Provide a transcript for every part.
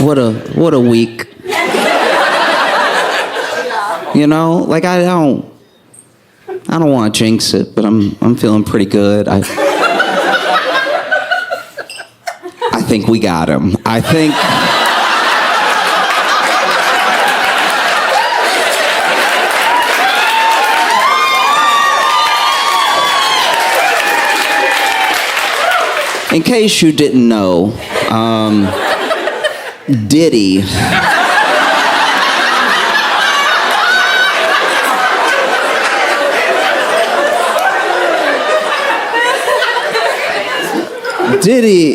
What a week. You know, like I don't want to jinx it, but I'm feeling pretty good. I think we got him. I think. In case you didn't know, Diddy. Diddy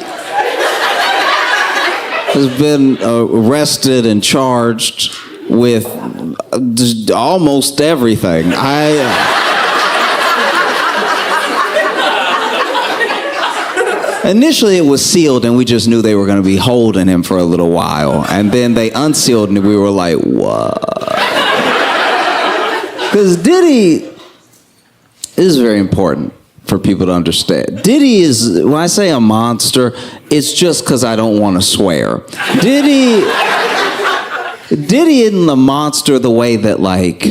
has been arrested and charged with just almost everything. Initially, it was sealed, and we just knew they were going to be holding him for a little while. And then they unsealed, and we were like, what? Because Diddy is very important for people to understand. Diddy is, when I say a monster, it's just because I don't want to swear. Diddy isn't a monster the way that, like,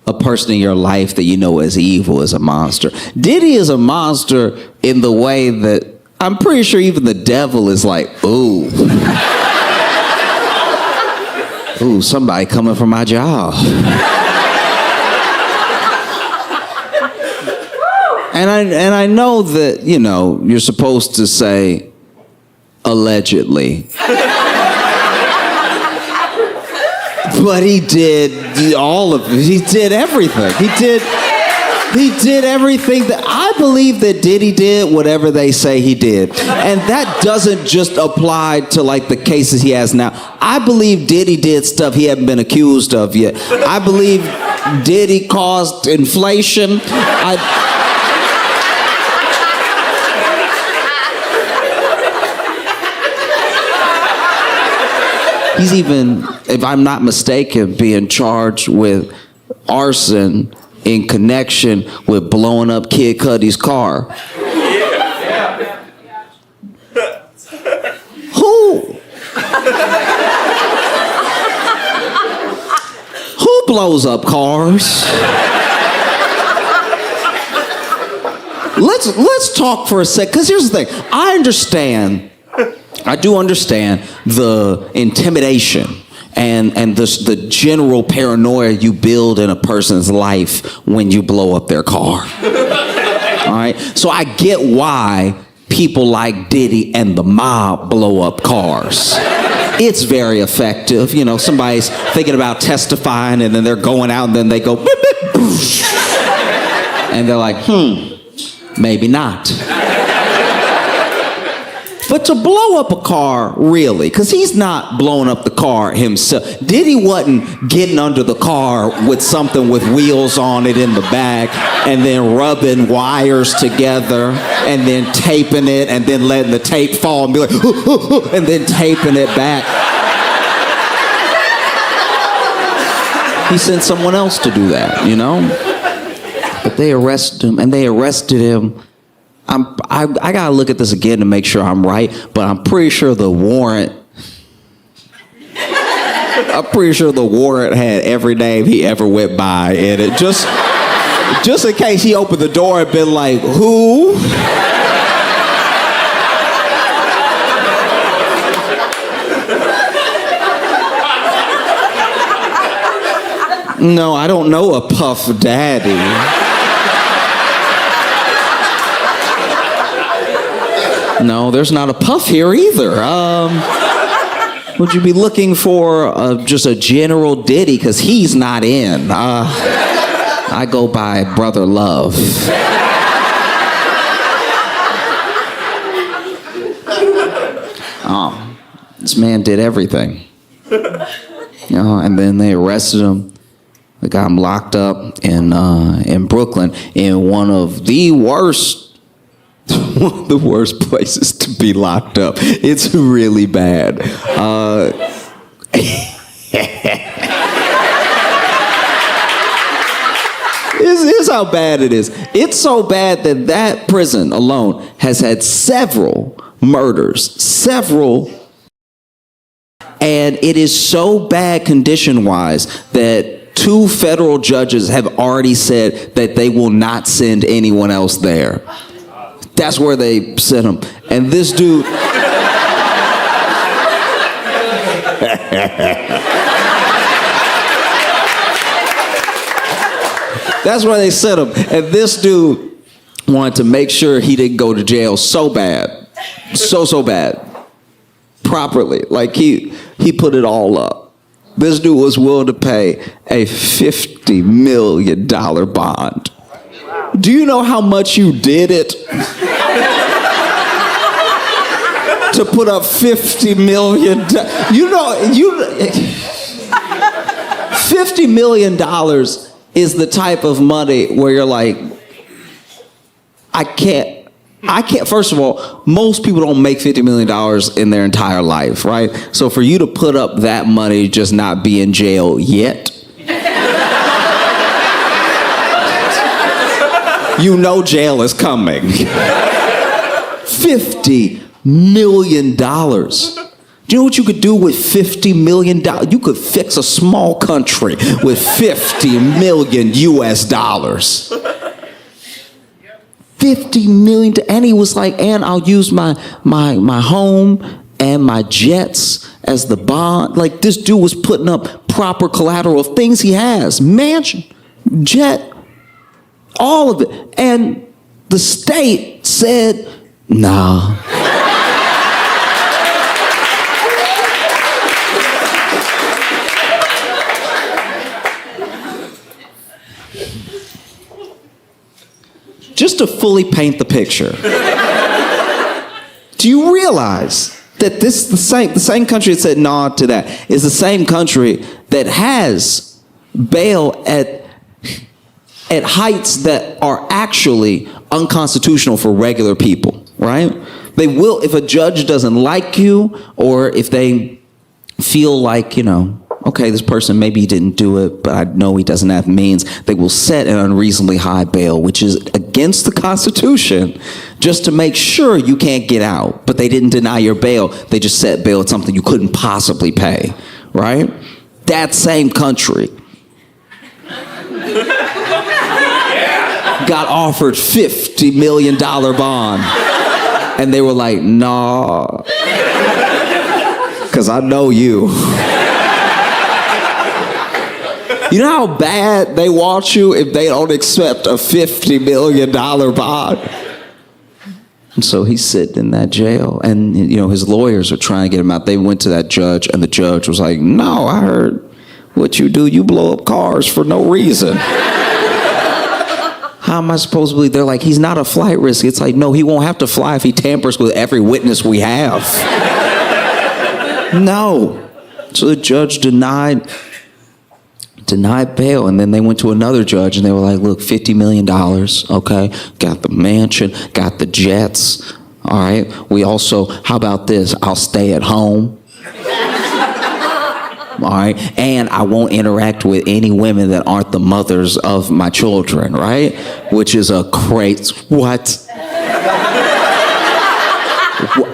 a person in your life that you know is evil is a monster. Diddy is a monster in the way that I'm pretty sure even the devil is like, ooh. Ooh, somebody coming for my job. And I know that, you know, you're supposed to say allegedly. But he did all of it. He did everything. He did everything that I believe that Diddy did whatever they say he did. And that doesn't just apply to like the cases he has now. I believe Diddy did stuff he hadn't been accused of yet. I believe Diddy caused inflation. He's even, if I'm not mistaken, being charged with arson in connection with blowing up Kid Cudi's car. Who blows up cars? Let's talk for a sec, because here's the thing. I do understand the intimidation and the general paranoia you build in a person's life when you blow up their car. All right? So I get why people like Diddy and the mob blow up cars. It's very effective. You know, somebody's thinking about testifying and then they're going out and then they go, beep, beep, boosh. And they're like, maybe not. But to blow up a car, really, because he's not blowing up the car himself. Diddy wasn't getting under the car with something with wheels on it in the back and then rubbing wires together and then taping it and then letting the tape fall and be like, and then taping it back. He sent someone else to do that, you know? But they arrested him, and they arrested him. I gotta look at this again to make sure I'm right, but I'm pretty sure the warrant had every name he ever went by in it. Just in case he opened the door and been like, who? No, I don't know a Puff Daddy. No, there's not a Puff here either. Would you be looking for just a general Diddy? Because he's not in. I go by Brother Love. This man did everything. You know, and then they arrested him. They got him locked up in Brooklyn in one of the worst places to be locked up. It's really bad. Here's how bad it is. It's so bad that prison alone has had several murders, several And it is so bad condition-wise that 2 federal judges have already said that they will not send anyone else there. That's where they sent him. And this dude... That's where they sent him. And this dude wanted to make sure he didn't go to jail so bad. So bad. Properly. Like he put it all up. This dude was willing to pay a $50 million bond. Do you know how much you did it? To put up $50 million. $50 million is the type of money where you're like, I can't, first of all, most people don't make $50 million in their entire life, right? So for you to put up that money, just not be in jail yet, you know jail is coming. $50 million. Do you know what you could do with $50 million? You could fix a small country with $50 million US dollars. $50 million, and he was like, and I'll use my home and my jets as the bond. Like, this dude was putting up proper collateral of things he has. Mansion, jet, all of it. And the state said, nah. Just to fully paint the picture, do you realize that the same country that said nah to that is the same country that has bail at heights that are actually unconstitutional for regular people, right? They will, if a judge doesn't like you, or if they feel like, okay, this person maybe didn't do it, but I know he doesn't have means, they will set an unreasonably high bail, which is against the Constitution, just to make sure you can't get out. But they didn't deny your bail. They just set bail at something you couldn't possibly pay, right? That same country got offered $50 million bond. And they were like, nah, because I know you. You know how bad they want you if they don't accept a $50 million bond? And so he's sitting in that jail, and his lawyers are trying to get him out. They went to that judge, and the judge was like, no, I heard what you do. You blow up cars for no reason. How am I supposed to believe? They're like, he's not a flight risk. It's like, no, he won't have to fly if he tampers with every witness we have. No. So the judge denied bail, and then they went to another judge, and they were like, look, $50 million, okay, got the mansion, got the jets, all right, we also, how about this, I'll stay at home, all right, and I won't interact with any women that aren't the mothers of my children, right, which is a crazy, what?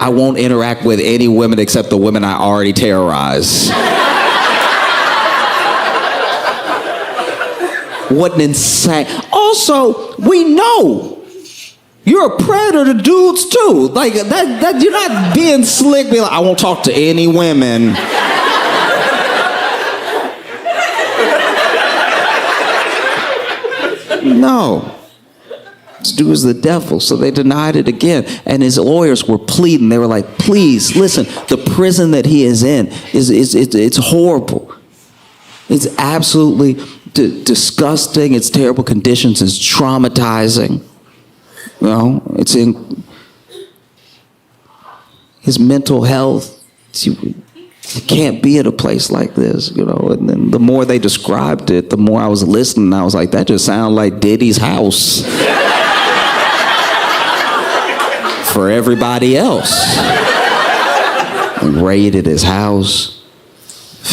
I won't interact with any women except the women I already terrorize. What an insane. Also, we know you're a predator to dudes too. Like that you're not being slick, being like, I won't talk to any women. No. This dude is the devil. So they denied it again. And his lawyers were pleading. They were like, please, listen, the prison that he is in it's horrible. It's absolutely disgusting. It's terrible conditions. It's traumatizing. It's in his mental health. You can't be at a place like this, And then the more they described it, the more I was listening. I was like, that just sounds like Diddy's house for everybody else. And raided his house.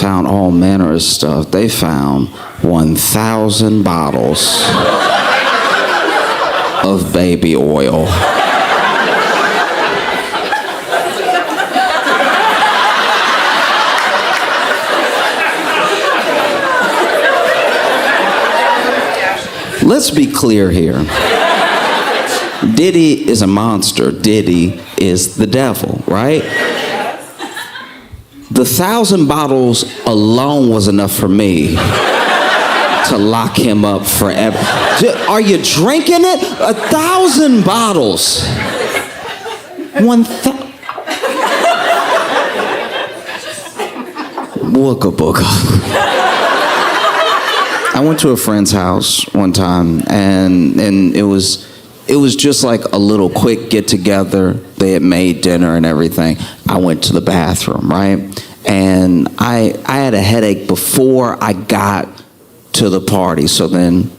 Found all manner of stuff. They found 1,000 bottles of baby oil. Let's be clear here. Diddy is a monster. Diddy is the devil, right? The 1,000 bottles alone was enough for me to lock him up forever. Are you drinking it? 1,000 bottles. Wooka booka. I went to a friend's house one time, and it was just like a little quick get together. They had made dinner and everything. I went to the bathroom, right? And I had a headache before I got to the party. So then,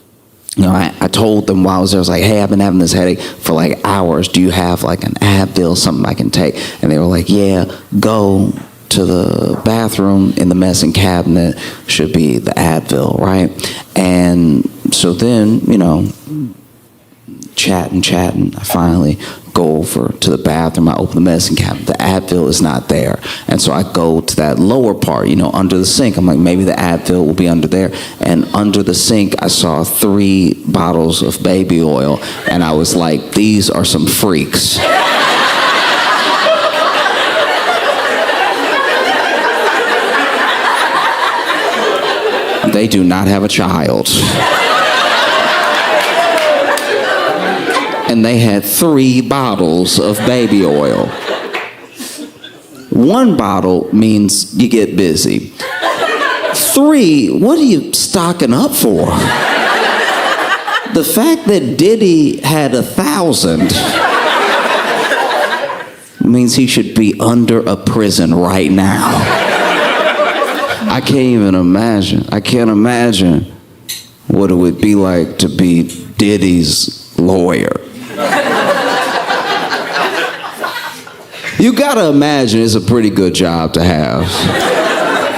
I told them while I was there, I was like, hey, I've been having this headache for like hours. Do you have like an Advil, something I can take? And they were like, yeah, go to the bathroom in the medicine cabinet, should be the Advil, right? And so then, chatting, I finally go over to the bathroom. I open the medicine cabinet. The Advil is not there. And so I go to that lower part, under the sink. I'm like, maybe the Advil will be under there. And under the sink, I saw 3 bottles of baby oil. And I was like, these are some freaks. They do not have a child. And they had 3 bottles of baby oil. 1 bottle means you get busy. 3, what are you stocking up for? The fact that Diddy had 1,000 means he should be under a prison right now. I can't even imagine. I can't imagine what it would be like to be Diddy's lawyer. You gotta imagine it's a pretty good job to have.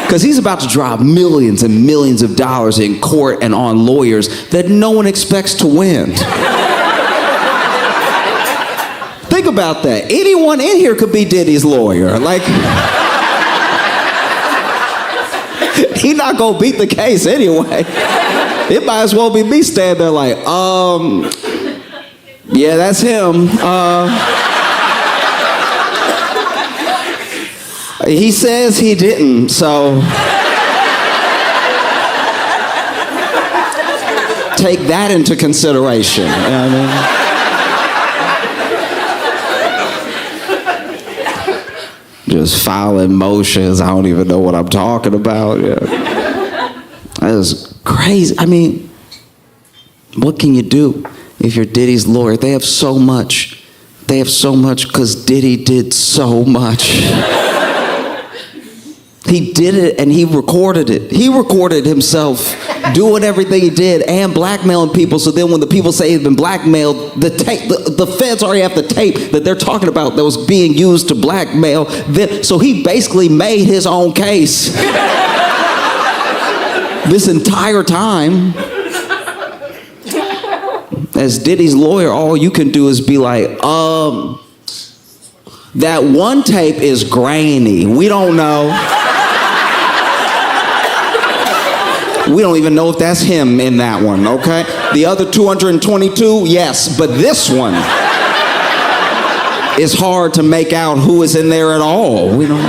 Because he's about to drop millions and millions of dollars in court and on lawyers that no one expects to win. Think about that. Anyone in here could be Diddy's lawyer. Like, he's not gonna beat the case anyway. It might as well be me standing there like, yeah, that's him. He says he didn't, so take that into consideration. You know what I mean? Just filing motions. I don't even know what I'm talking about. Yeah. That is crazy. I mean, what can you do if you're Diddy's lawyer? They have so much. They have so much because Diddy did so much. He did it and he recorded it. He recorded himself doing everything he did and blackmailing people. So then when the people say he's been blackmailed, the feds already have the tape that they're talking about that was being used to blackmail them. So he basically made his own case this entire time. As Diddy's lawyer, all you can do is be like, that one tape is grainy. We don't know. We don't even know if that's him in that one, okay? The other 222, yes, but this one is hard to make out who is in there at all. We don't.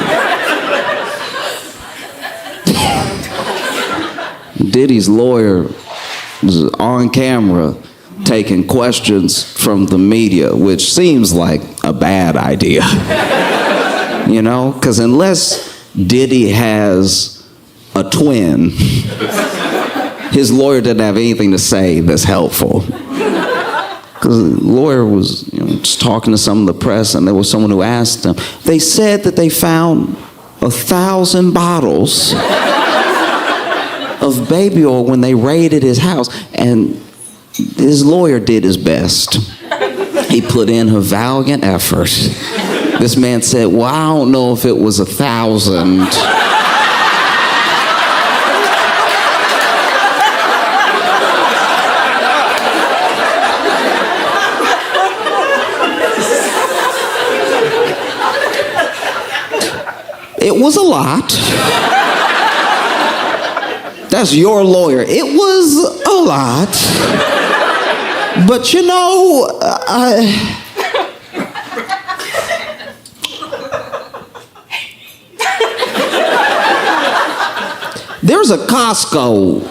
Diddy's lawyer was on camera taking questions from the media, which seems like a bad idea. Because unless Diddy has a twin, his lawyer didn't have anything to say that's helpful. Because the lawyer was just talking to some of the press, and there was someone who asked him. They said that they found 1,000 bottles of baby oil when they raided his house, and his lawyer did his best. He put in a valiant effort. This man said, well, I don't know if it was 1,000. It was a lot. That's your lawyer. It was a lot. But you know, there's a Costco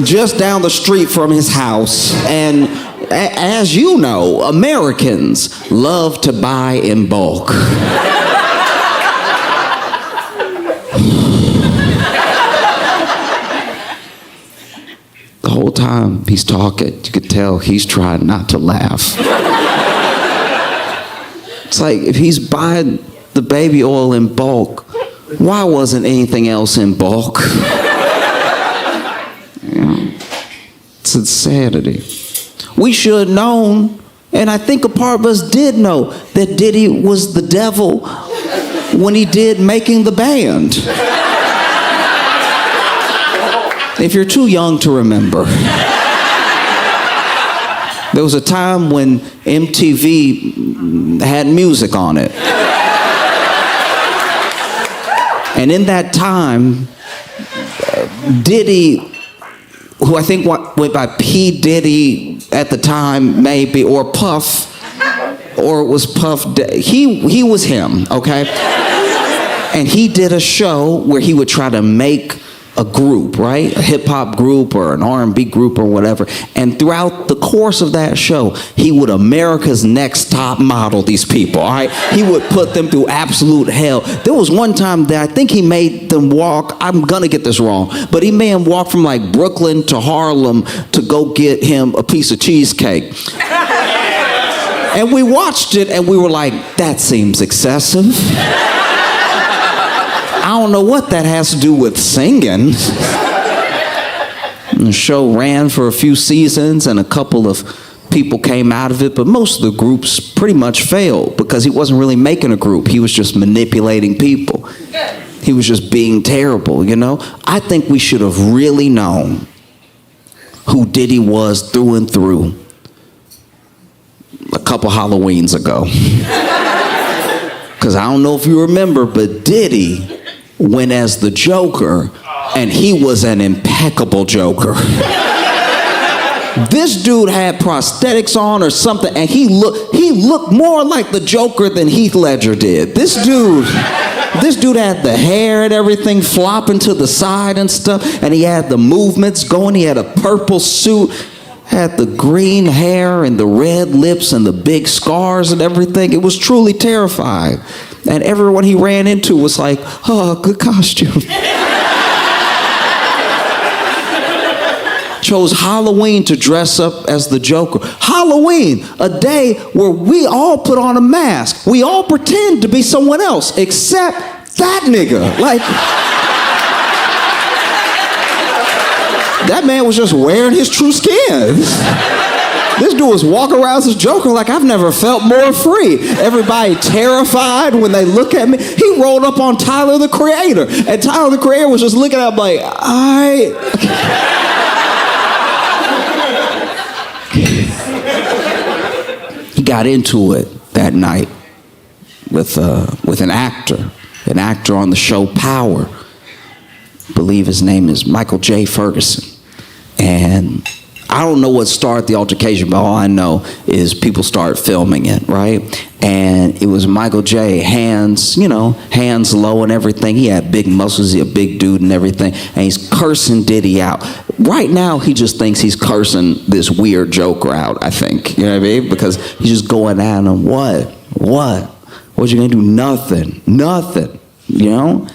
just down the street from his house, and as you know, Americans love to buy in bulk. The whole time he's talking, you could tell he's trying not to laugh. It's like, if he's buying the baby oil in bulk, why wasn't anything else in bulk? It's insanity. We should have known, and I think a part of us did know, that Diddy was the devil when he did Making the Band. If you're too young to remember, there was a time when MTV had music on it. And in that time, Diddy, who I think went by P. Diddy at the time, maybe, or Puff, or it was Puff, he was him, okay? And he did a show where he would try to make a group, right? A hip-hop group or an R&B group or whatever. And throughout the course of that show, he would America's Next Top Model these people, all right? He would put them through absolute hell. There was one time that I think he made them walk, I'm gonna get this wrong, but he made them walk from like Brooklyn to Harlem to go get him a piece of cheesecake. And we watched it and we were like, that seems excessive. I don't know what that has to do with singing. The show ran for a few seasons and a couple of people came out of it, but most of the groups pretty much failed because he wasn't really making a group. He was just manipulating people. He was just being terrible, you know? I think we should have really known who Diddy was through and through a couple Halloweens ago. Because I don't know if you remember, but Diddy went as the Joker, and he was an impeccable Joker. This dude had prosthetics on or something, and he looked more like the Joker than Heath Ledger did. This dude had the hair and everything flopping to the side and stuff, and he had the movements going. He had a purple suit, had the green hair and the red lips and the big scars and everything. It was truly terrifying. And everyone he ran into was like, oh, good costume. Chose Halloween to dress up as the Joker. Halloween, a day where we all put on a mask. We all pretend to be someone else, except that nigga. Like, that man was just wearing his true skin. This dude was walking around as a Joker like, I've never felt more free. Everybody terrified when they look at me. He rolled up on Tyler, the Creator. And Tyler, the Creator was just looking at him like, He got into it that night with an actor on the show Power. I believe his name is Michael J. Ferguson. And I don't know what started the altercation, but all I know is people started filming it, right? And it was Michael J. hands low and everything. He had big muscles, he a big dude and everything. And he's cursing Diddy out. Right now, he just thinks he's cursing this weird Joker out, I think. You know what I mean? Because he's just going at him, what? What you gonna do? Nothing, you know?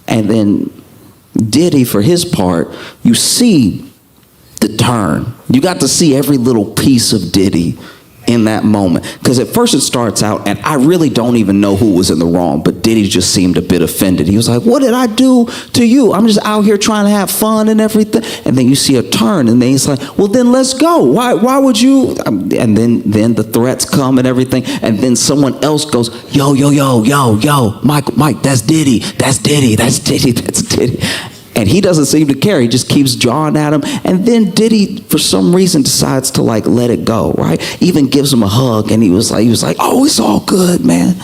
And then Diddy, for his part, you see the turn. You got to see every little piece of Diddy in that moment. Because at first it starts out, and I really don't even know who was in the wrong, but Diddy just seemed a bit offended. He was like, what did I do to you? I'm just out here trying to have fun and everything. And then you see a turn, and then he's like, well, then let's go. Why would you? And then the threats come and everything, and then someone else goes, yo, Mike, that's Diddy. And he doesn't seem to care. He just keeps jawing at him. And then Diddy, for some reason, decides to like let it go, right? Even gives him a hug. And he was like, oh, it's all good, man.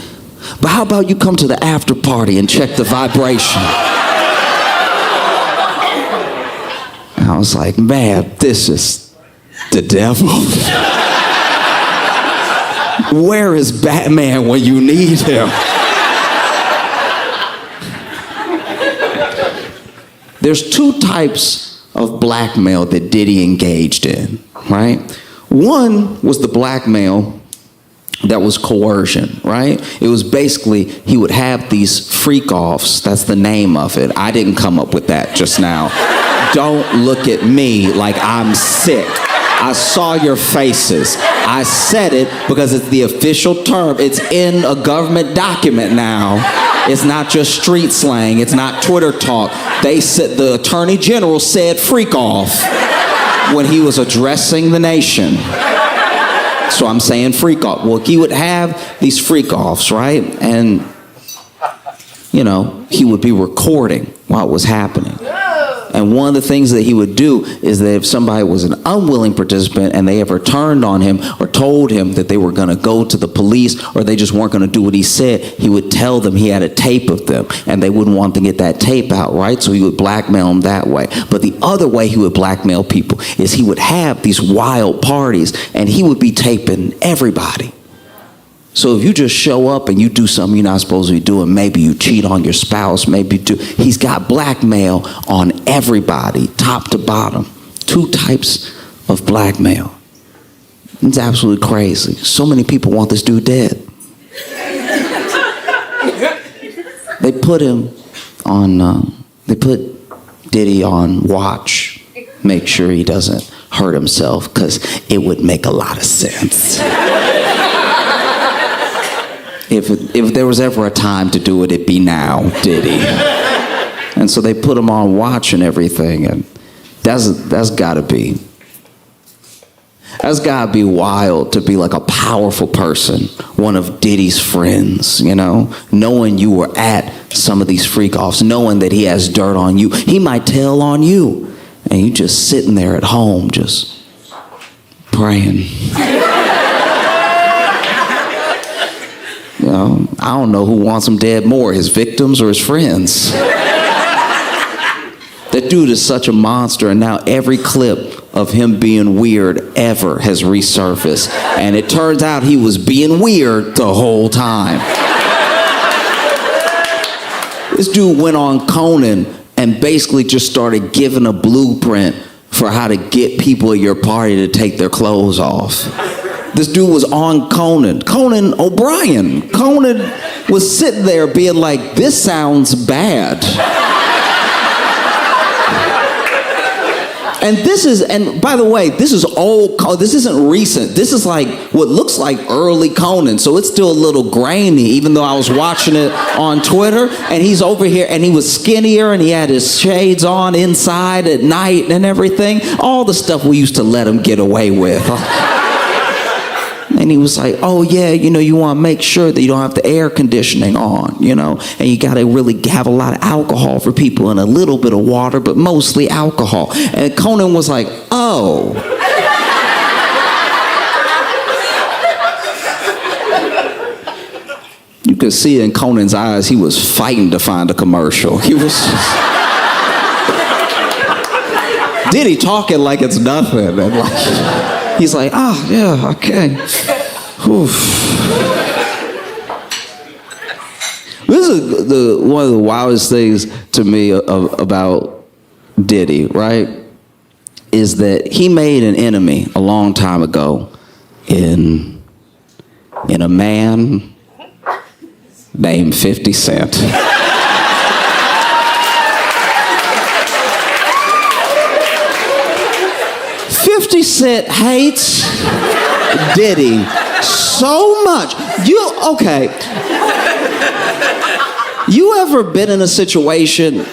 But how about you come to the after party and check the vibration? I was like, man, this is the devil. Where is Batman when you need him? There's two types of blackmail that Diddy engaged in, right? One was the blackmail that was coercion, right? It was basically, he would have these freak-offs. That's the name of it. I didn't come up with that just now. Don't look at me like I'm sick. I saw your faces. I said it because it's the official term. It's in a government document now. It's not just street slang. It's not Twitter talk. They said, the Attorney General said freak off when he was addressing the nation. So I'm saying freak off. Well, he would have these freak offs, right? And, you know, he would be recording while it was happening. And one of the things that he would do is that if somebody was an unwilling participant and they ever turned on him or told him that they were going to go to the police or they just weren't going to do what he said, he would tell them he had a tape of them and they wouldn't want to get that tape out, right? So he would blackmail them that way. But the other way he would blackmail people is he would have these wild parties and he would be taping everybody. So if you just show up and you do something you're not supposed to be doing, maybe you cheat on your spouse, maybe you do. He's got blackmail on everybody, top to bottom. Two types of blackmail. It's absolutely crazy. So many people want this dude dead. They put him on, they put Diddy on watch, make sure he doesn't hurt himself, because it would make a lot of sense. If there was ever a time to do it, it'd be now, Diddy. And so they put him on watch and everything, and that's gotta be wild to be like a powerful person, one of Diddy's friends, you know, knowing you were at some of these freak-offs, knowing that he has dirt on you. He might tell on you, and you just sitting there at home just praying. You know, I don't know who wants him dead more, his victims or his friends. That dude is such a monster, and now every clip of him being weird ever has resurfaced. And it turns out he was being weird the whole time. This dude went on Conan and basically just started giving a blueprint for how to get people at your party to take their clothes off. This dude was on Conan O'Brien. Conan was sitting there being like, this sounds bad. And by the way, this is old, this isn't recent. This is like what looks like early Conan, so it's still a little grainy, even though I was watching it on Twitter, and he's over here, and he was skinnier, and he had his shades on inside at night and everything. All the stuff we used to let him get away with. And he was like, oh yeah, you know, you want to make sure that you don't have the air conditioning on, you know, and you got to really have a lot of alcohol for people and a little bit of water, but mostly alcohol. And Conan was like, oh. You could see in Conan's eyes, he was fighting to find a commercial. He was Diddy talking like it's nothing. And like, he's like, oh, yeah, okay. Oof. This is one of the wildest things to me about Diddy, right? Is that he made an enemy a long time ago in a man named 50 Cent. 50 Cent hates Diddy so much. Okay. You ever been in a situation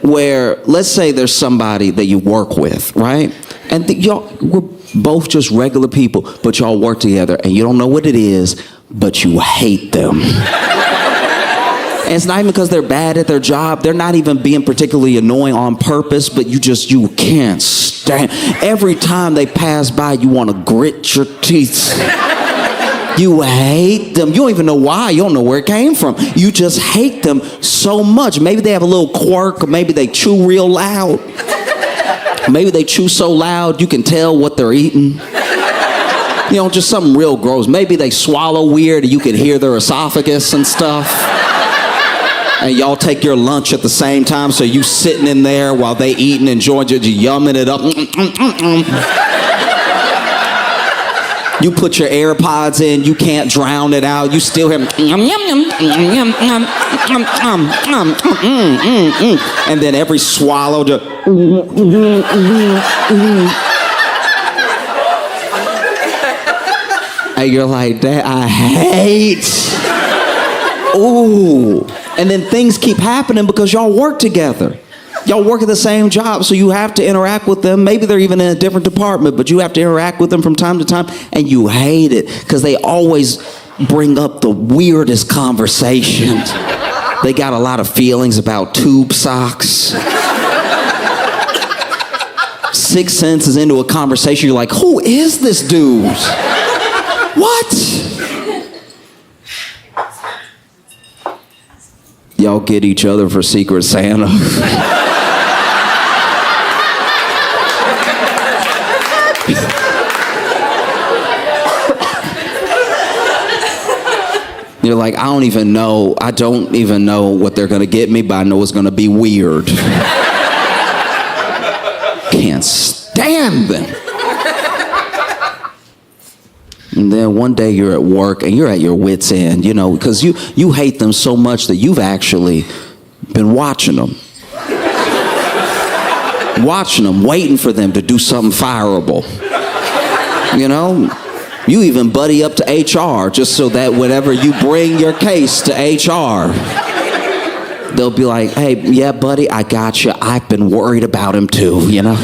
where, let's say there's somebody that you work with, right? And y'all, we're both just regular people, but y'all work together and you don't know what it is, but you hate them. And it's not even because they're bad at their job. They're not even being particularly annoying on purpose, but you can't stand. Every time they pass by, you want to grit your teeth. You hate them. You don't even know why. You don't know where it came from. You just hate them so much. Maybe they have a little quirk, or maybe they chew real loud. Maybe they chew so loud you can tell what they're eating. You know, just something real gross. Maybe they swallow weird and you can hear their esophagus and stuff. And y'all take your lunch at the same time, so you sitting in there while they eating, enjoying it, you yumming it up. You put your AirPods in, you can't drown it out. You still hear and then every swallow just and you're like, that I hate. Ooh. And then things keep happening because y'all work together. Y'all work at the same job, so you have to interact with them. Maybe they're even in a different department, but you have to interact with them from time to time, and you hate it because they always bring up the weirdest conversations. They got a lot of feelings about tube socks. 6 sentences into a conversation, you're like, who is this dude? What? Y'all get each other for Secret Santa. You're like, I don't even know what they're gonna get me, but I know it's gonna be weird. Can't stand them. And then one day you're at work and you're at your wit's end, you know, because you hate them so much that you've actually been watching them. Watching them, waiting for them to do something fireable. You know? You even buddy up to HR just so that whenever you bring your case to HR, they'll be like, hey, yeah, buddy, I got you. I've been worried about him too, you know?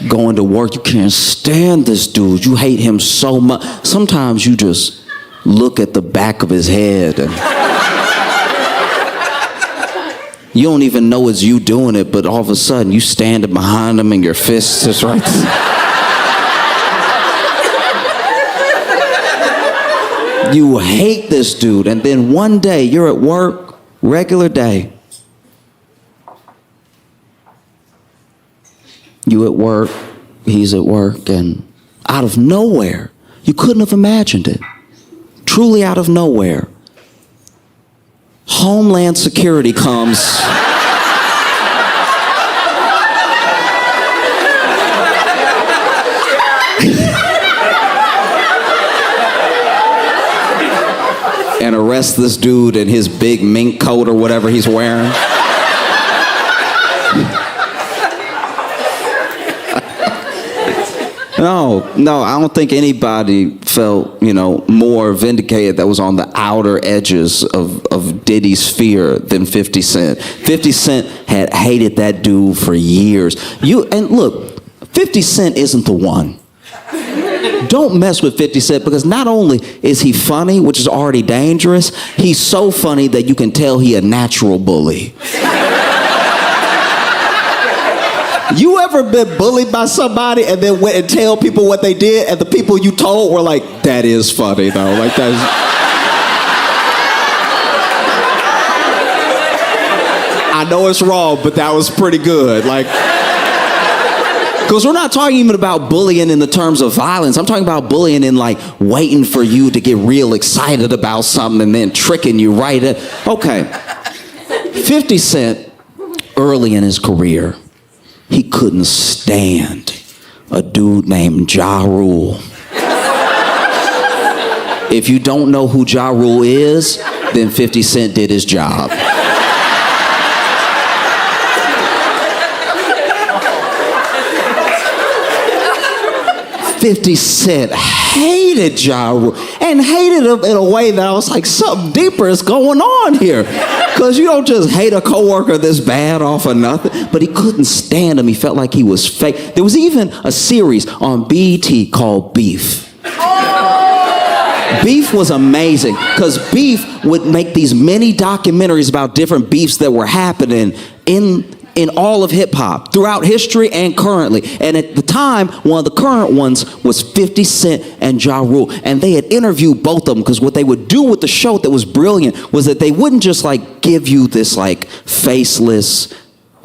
Going to work, you can't stand this dude. You hate him so much. Sometimes you just look at the back of his head and you don't even know it's you doing it, but all of a sudden you standing behind him and your fist is right there. You hate this dude, and then one day you're at work, regular day. You at work, he's at work, and out of nowhere, you couldn't have imagined it. Truly out of nowhere, Homeland Security comes. And arrest this dude in his big mink coat or whatever he's wearing. No, I don't think anybody felt, more vindicated that was on the outer edges of Diddy's sphere than 50 Cent. 50 Cent had hated that dude for years. And look, 50 Cent isn't the one. Don't mess with 50 Cent, because not only is he funny, which is already dangerous, he's so funny that you can tell he a natural bully. You ever been bullied by somebody and then went and tell people what they did, and the people you told were like, that is funny though, like that's... I know it's wrong, but that was pretty good, like... Because we're not talking even about bullying in the terms of violence. I'm talking about bullying in like waiting for you to get real excited about something and then tricking you right at... Okay. 50 Cent, early in his career, he couldn't stand a dude named Ja Rule. If you don't know who Ja Rule is, then 50 Cent did his job. 50 Cent hated Ja Rule, and hated him in a way that I was like, something deeper is going on here. Because you don't just hate a coworker this bad off of nothing. But he couldn't stand him. He felt like he was fake. There was even a series on BET called Beef. Beef was amazing, because Beef would make these mini documentaries about different beefs that were happening in all of hip-hop, throughout history and currently. And at the time, one of the current ones was 50 Cent and Ja Rule. And they had interviewed both of them, because what they would do with the show that was brilliant was that they wouldn't just like give you this like faceless,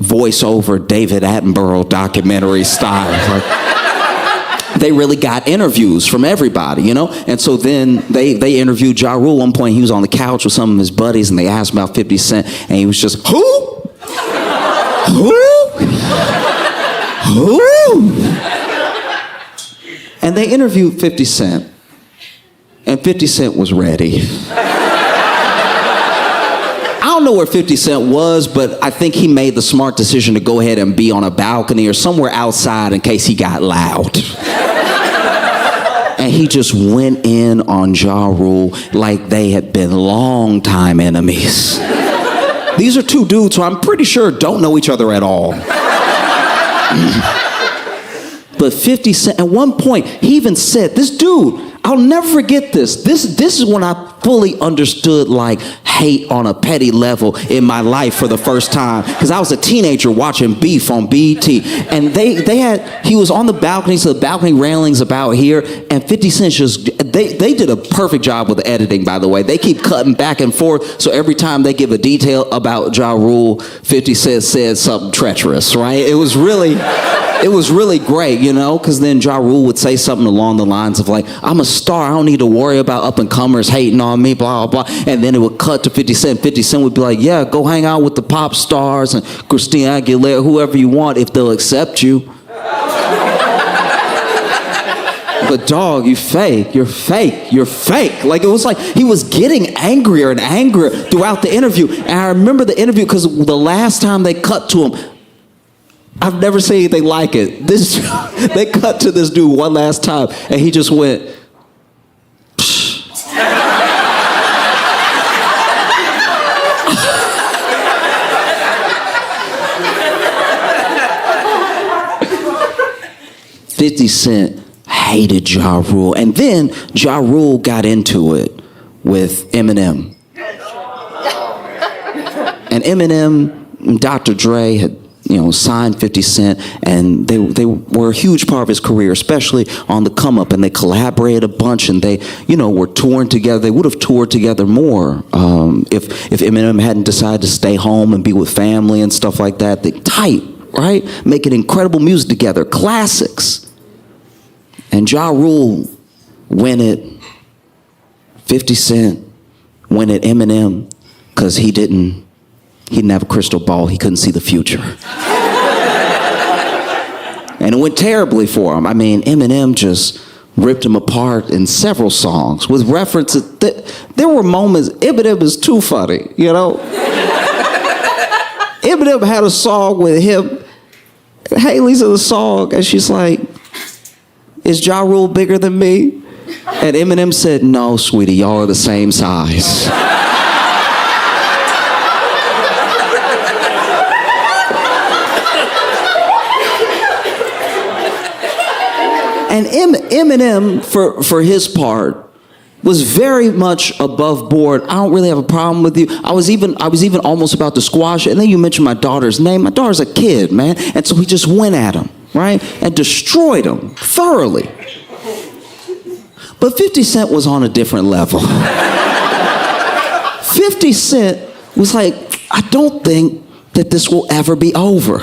voiceover David Attenborough documentary style. Like, they really got interviews from everybody, you know? And so then they interviewed Ja Rule. One point he was on the couch with some of his buddies and they asked him about 50 Cent and he was just, who? And they interviewed 50 Cent. And 50 Cent was ready. I don't know where 50 Cent was, but I think he made the smart decision to go ahead and be on a balcony or somewhere outside in case he got loud. And he just went in on Ja Rule like they had been longtime enemies. These are two dudes who I'm pretty sure don't know each other at all. But 50 Cent, at one point, he even said, this dude, I'll never forget this. This is when I fully understood like hate on a petty level in my life for the first time. Because I was a teenager watching Beef on BET. And he was on the balcony, so the balcony railings about here. And 50 Cent just, they did a perfect job with the editing, by the way. They keep cutting back and forth. So every time they give a detail about Ja Rule, 50 Cent said something treacherous, right? It was really great, you know, because then Ja Rule would say something along the lines of like, I'm a star, I don't need to worry about up-and-comers hating on me, blah, blah, blah. And then it would cut to 50 Cent. 50 Cent would be like, yeah, go hang out with the pop stars and Christina Aguilera, whoever you want, if they'll accept you. But dog, you fake, you're fake, you're fake. Like, it was like he was getting angrier and angrier throughout the interview. And I remember the interview because the last time they cut to him, I've never seen anything like it. They cut to this dude one last time, and he just went, psh. 50 Cent hated Ja Rule, and then Ja Rule got into it with Eminem. And Eminem and Dr. Dre had, signed 50 Cent, and they were a huge part of his career, especially on the come up, and they collaborated a bunch, and they, were touring together. They would have toured together more if Eminem hadn't decided to stay home and be with family and stuff like that. They tight, right? Making incredible music together, classics. And Ja Rule went at 50 Cent, went at Eminem, because he didn't have a crystal ball. He couldn't see the future. And it went terribly for him. I mean, Eminem just ripped him apart in several songs with references. There were moments, Eminem is too funny, Eminem had a song with him. Haley's in the song, and she's like, is Ja Rule bigger than me? And Eminem said, no, sweetie, y'all are the same size. And Eminem, for his part, was very much above board. I don't really have a problem with you. I was even almost about to squash it. And then you mentioned my daughter's name. My daughter's a kid, man. And so he just went at him, right? And destroyed him thoroughly. But 50 Cent was on a different level. 50 Cent was like, I don't think that this will ever be over.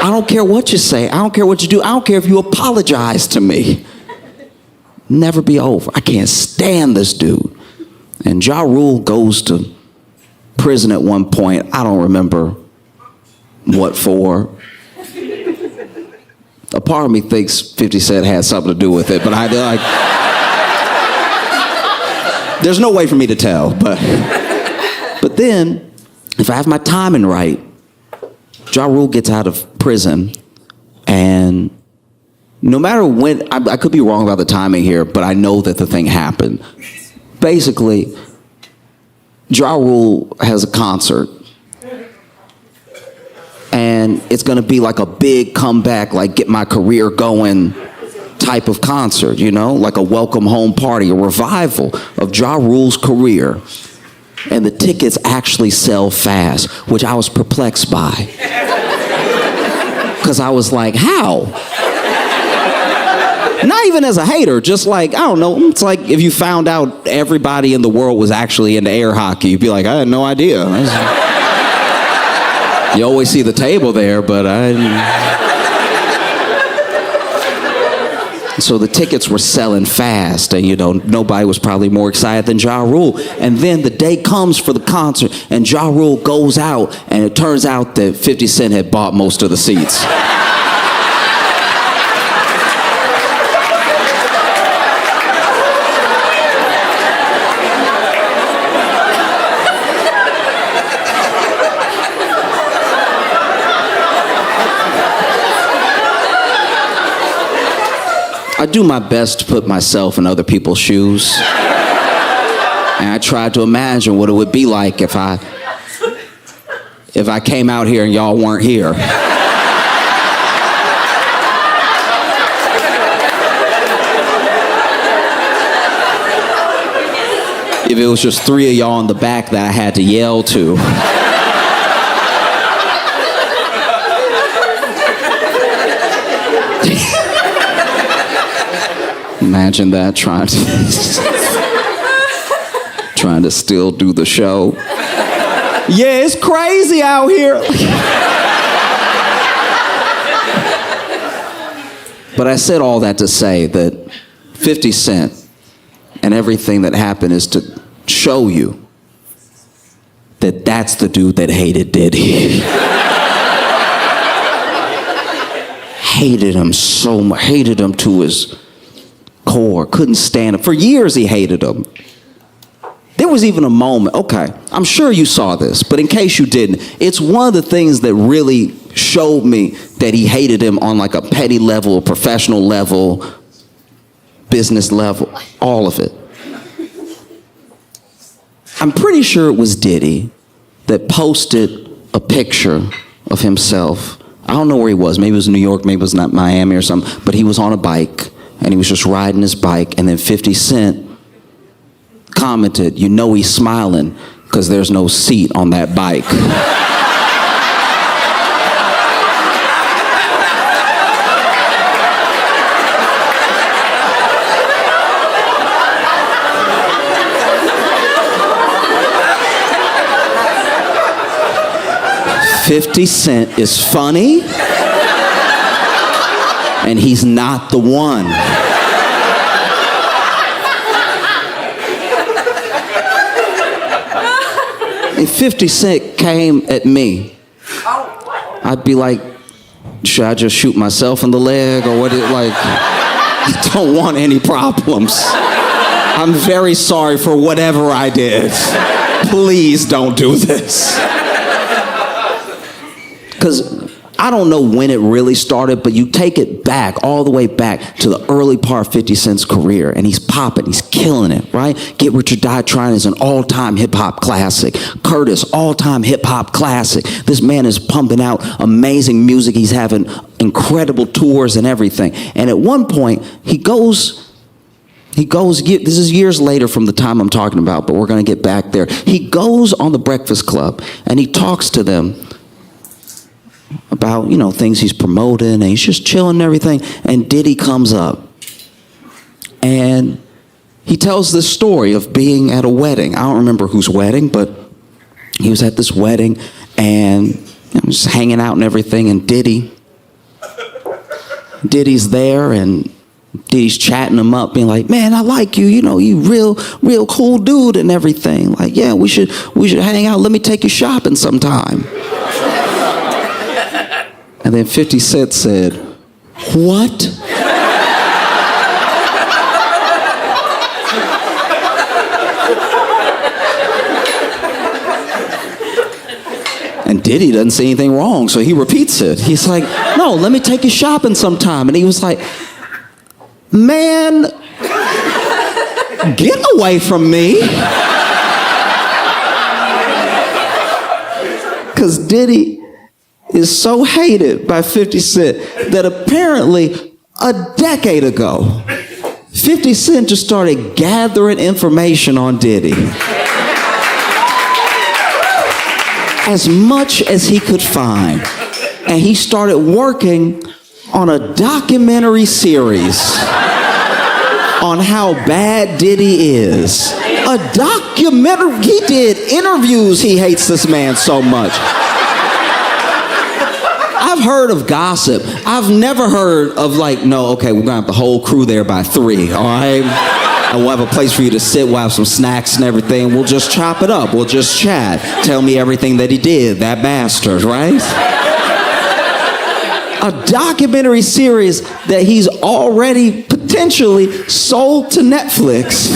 I don't care what you say. I don't care what you do. I don't care if you apologize to me. Never be over. I can't stand this dude. And Ja Rule goes to prison at one point. I don't remember what for. A part of me thinks 50 Cent had something to do with it, but there's no way for me to tell. But then, if I have my timing right, Ja Rule gets out of prison, and no matter when, I could be wrong about the timing here, but I know that the thing happened. Basically, Ja Rule has a concert, and it's gonna be like a big comeback, like get my career going type of concert, like a welcome home party, a revival of Ja Rule's career. And the tickets actually sell fast, which I was perplexed by. Because I was like, how? Not even as a hater, just like, I don't know. It's like if you found out everybody in the world was actually into air hockey, you'd be like, I had no idea. You always see the table there, but So the tickets were selling fast, and nobody was probably more excited than Ja Rule. And then the day comes for the concert, and Ja Rule goes out, and it turns out that 50 Cent had bought most of the seats. I do my best to put myself in other people's shoes. And I tried to imagine what it would be like if I came out here and y'all weren't here. If it was just 3 of y'all in the back that I had to yell to. Imagine that, trying to still do the show. Yeah, it's crazy out here. But I said all that to say that 50 Cent and everything that happened is to show you that that's the dude that hated Diddy. Hated him so much, hated him to his core, couldn't stand him. For years he hated him. There was even a moment, okay, I'm sure you saw this, but in case you didn't, it's one of the things that really showed me that he hated him on like a petty level, a professional level, business level, all of it. I'm pretty sure it was Diddy that posted a picture of himself. I don't know where he was. Maybe it was New York, maybe it was not Miami or something, but he was on a bike. And he was just riding his bike, and then 50 Cent commented, he's smiling because there's no seat on that bike. $50 Cent is funny. And he's not the one. If 50 Cent came at me, I'd be like, should I just shoot myself in the leg or what? I don't want any problems. I'm very sorry for whatever I did. Please don't do this. Because I don't know when it really started, but you take it back, all the way back to the early part of 50 Cent's career, and he's popping, he's killing it, right? Get Rich or Die Trying is an all-time hip-hop classic. Curtis, all-time hip-hop classic. This man is pumping out amazing music. He's having incredible tours and everything. And at one point, he goes, this is years later from the time I'm talking about, but we're going to get back there. He goes on the Breakfast Club, and he talks to them about, things he's promoting, and he's just chilling and everything. And Diddy comes up, and he tells this story of being at a wedding. I don't remember whose wedding, but he was at this wedding, and just hanging out and everything, and Diddy's there, and Diddy's chatting him up, being like, man, I like you, you real cool dude and everything. Like, yeah, we should hang out. Let me take you shopping sometime. And then 50 Cent said, what? And Diddy doesn't see anything wrong, so he repeats it. He's like, no, let me take you shopping sometime. And he was like, man, get away from me. Because Diddy is so hated by 50 Cent that apparently a decade ago, 50 Cent just started gathering information on Diddy. As much as he could find. And he started working on a documentary series on how bad Diddy is. A documentary, he did interviews, he hates this man so much. I've heard of gossip. I've never heard of like, no, okay, we're gonna have the whole crew there by 3, all right? And we'll have a place for you to sit, we'll have some snacks and everything. We'll just chop it up, we'll just chat. Tell me everything that he did, that bastard, right? A documentary series that he's already potentially sold to Netflix.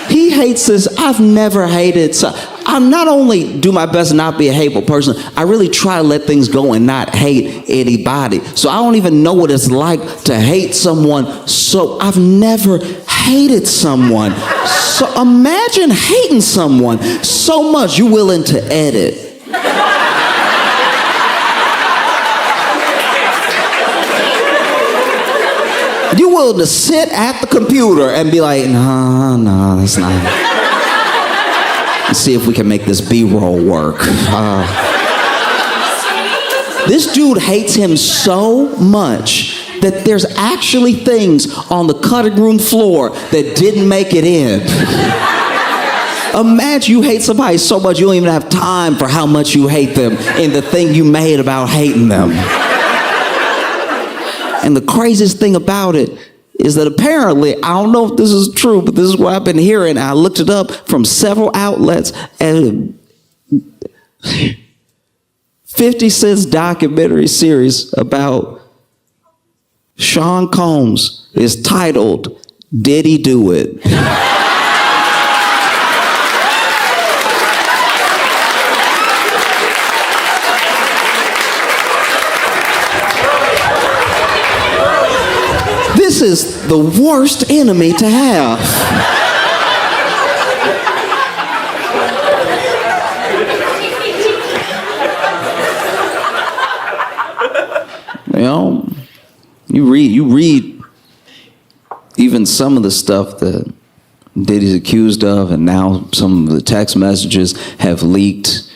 He hates this. I've never hated. So I not only do my best to not be a hateful person, I really try to let things go and not hate anybody. So I don't even know what it's like to hate someone. So I've never hated someone. So imagine hating someone so much you're willing to edit. You're willing to sit at the computer and be like, no, that's not. Let's see if we can make this B-roll work. This dude hates him so much that there's actually things on the cutting room floor that didn't make it in. Imagine you hate somebody so much you don't even have time for how much you hate them in the thing you made about hating them. And the craziest thing about it is that apparently, I don't know if this is true, but this is what I've been hearing. I looked it up from several outlets, and 50 Cent's documentary series about Sean Combs is titled, Diddy Do It? This is the worst enemy to have. You know, you read even some of the stuff that Diddy's accused of, and now some of the text messages have leaked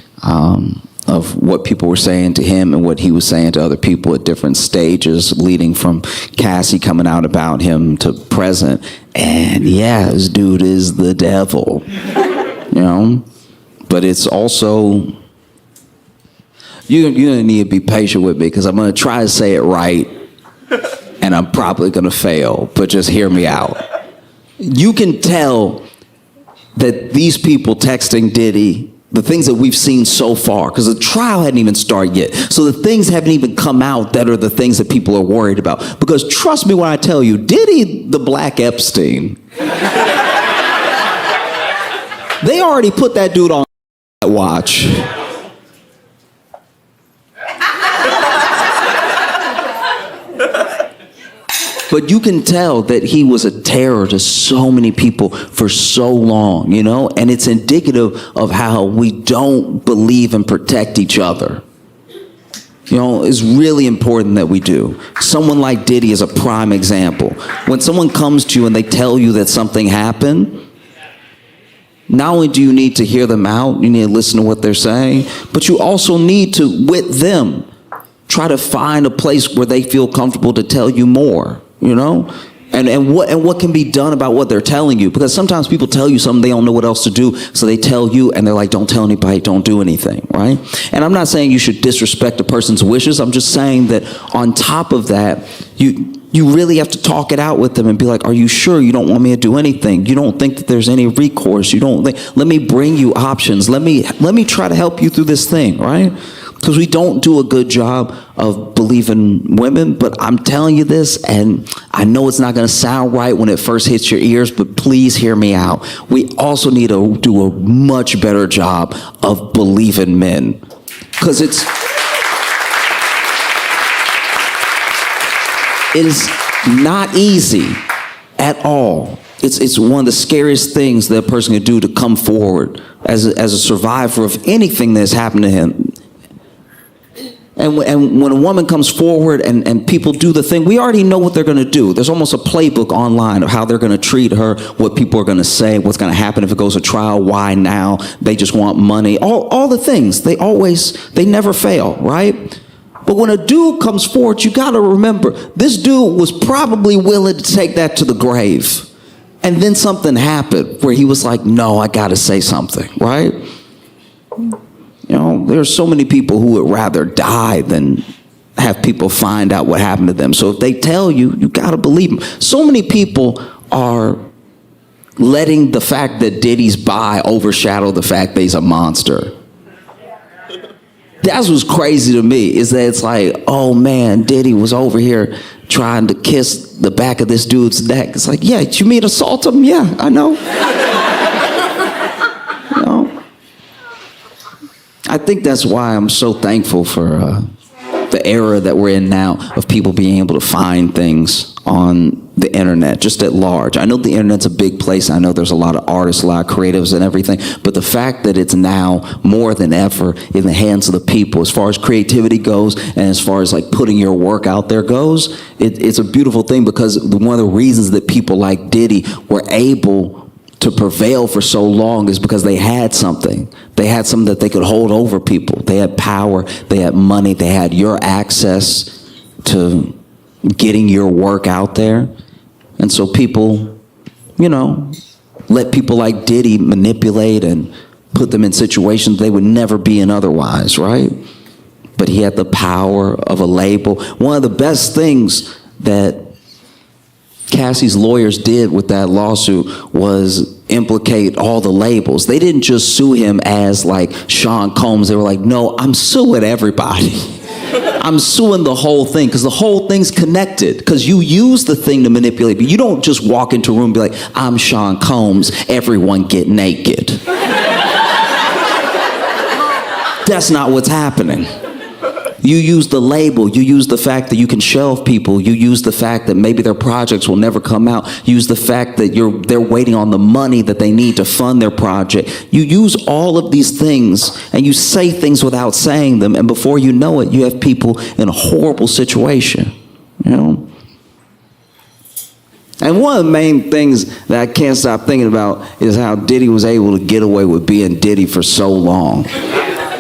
of what people were saying to him and what he was saying to other people at different stages, leading from Cassie coming out about him to present. And yeah, this dude is the devil, you know? But it's also, you're gonna need to be patient with me because I'm gonna try to say it right and I'm probably gonna fail, but just hear me out. You can tell that these people texting Diddy, the things that we've seen so far, because the trial hadn't even started yet. So the things haven't even come out that are the things that people are worried about. Because trust me when I tell you, Diddy the Black Epstein, they already put that dude on watch. But you can tell that he was a terror to so many people for so long, you know? And it's indicative of how we don't believe and protect each other. You know, it's really important that we do. Someone like Diddy is a prime example. When someone comes to you and they tell you that something happened, not only do you need to hear them out, you need to listen to what they're saying, but you also need to, with them, try to find a place where they feel comfortable to tell you more. You know, and what can be done about what they're telling you, because sometimes people tell you something, they don't know what else to do, so they tell you and they're like, don't tell anybody, don't do anything, right? And I'm not saying you should disrespect a person's wishes. I'm just saying that on top of that, you really have to talk it out with them and be like, are you sure you don't want me to do anything? You don't think that there's any recourse? You don't think, let me bring you options. Let me try to help you through this thing, right? Because we don't do a good job of believing women, but I'm telling you this, and I know it's not going to sound right when it first hits your ears, but please hear me out. We also need to do a much better job of believing men, because it is not easy at all. It's one of the scariest things that a person can do, to come forward as a survivor of anything that's happened to him. And when a woman comes forward and people do the thing, we already know what they're going to do. There's almost a playbook online of how they're going to treat her, what people are going to say, what's going to happen if it goes to trial, why now, they just want money, all the things. They never fail, right? But when a dude comes forward, you got to remember, this dude was probably willing to take that to the grave. And then something happened where he was like, no, I got to say something, right? You know, there's so many people who would rather die than have people find out what happened to them. So if they tell you, you gotta believe them. So many people are letting the fact that Diddy's bi overshadow the fact that he's a monster. That's what's crazy to me, is that it's like, oh man, Diddy was over here trying to kiss the back of this dude's neck. It's like, yeah, you mean assault him? Yeah, I know. You know? I think that's why I'm so thankful for the era that we're in now of people being able to find things on the internet, just at large. I know the internet's a big place. I know there's a lot of artists, a lot of creatives and everything, but the fact that it's now more than ever in the hands of the people, as far as creativity goes, and as far as like putting your work out there goes, it's a beautiful thing, because one of the reasons that people like Diddy were able to prevail for so long is because they had something. They had something that they could hold over people. They had power, they had money, they had your access to getting your work out there. And so people, you know, let people like Diddy manipulate and put them in situations they would never be in otherwise, right? But he had the power of a label. One of the best things that Cassie's lawyers did with that lawsuit was implicate all the labels. They didn't just sue him as like Sean Combs. They were like, no, I'm suing everybody. I'm suing the whole thing, because the whole thing's connected, because you use the thing to manipulate. But you don't just walk into a room and be like, I'm Sean Combs, everyone get naked. That's not what's happening. You use the label, you use the fact that you can shelve people, you use the fact that maybe their projects will never come out, you use the fact that they're waiting on the money that they need to fund their project. You use all of these things, and you say things without saying them, and before you know it, you have people in a horrible situation, you know? And one of the main things that I can't stop thinking about is how Diddy was able to get away with being Diddy for so long.